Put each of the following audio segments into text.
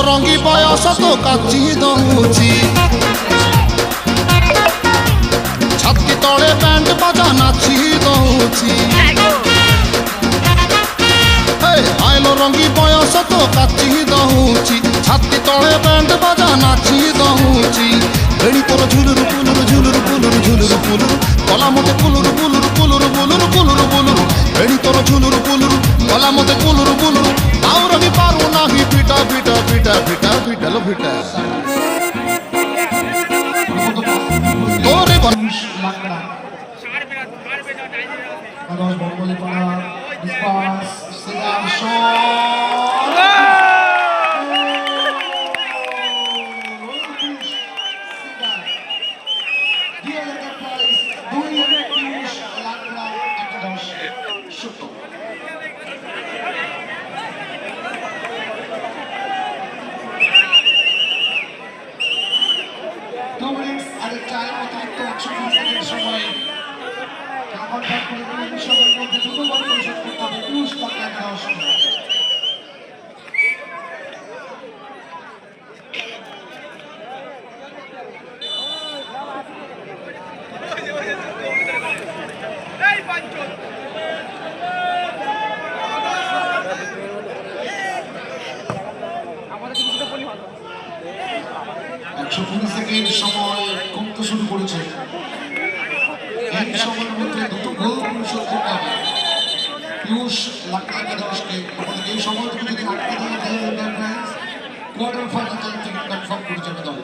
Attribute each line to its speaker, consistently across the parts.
Speaker 1: রঙি বয়স তো কাচি দৌছি ছাতি তলে ব্যান্ড বাজা নাচি দৌছি আইলো রঙি বয়স তো কাচি দৌছি ছাতি তলে ব্যান্ড বাজা নাচি দৌছি বেড়ি তোর ঝুলুর পুলুর ঝুলুর পুলুর ঝুলুর পুলুর গলা মতে পুলুর পুলুর পুলুর পুলুর পুলুর পুলুর বেড়ি তোর ঝুলুর পুলুর গলা মতে পুলুর পুলুর তাও রবি পারু নাহি পিটা পিটা পিটা পিটা পিটালো পিটা তোরে বনিশ লাগনা আদর্শ বড়বলি পাড়া ডিসপাস সিগার শট সময় কমতে শুরু করেছে এই সময়ের মধ্যে দুটো গোল পরিশোধ করতে হবে পিয়ুষ লাকড়া দাসকে এই সময়টুকু যদি আটকে দেয় কোয়ার্টার ফাইনাল থেকে কনফার্ম করে যাবে দল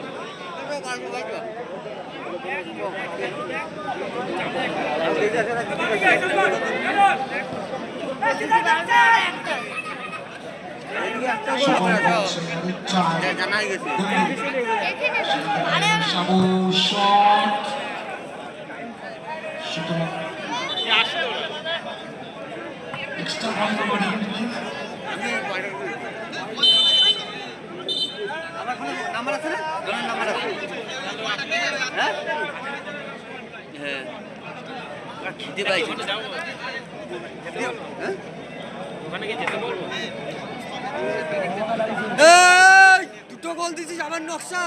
Speaker 2: দুটো গোল দিছিস আমার নকশা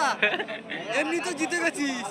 Speaker 2: এমনি তো জিতে গেছিস।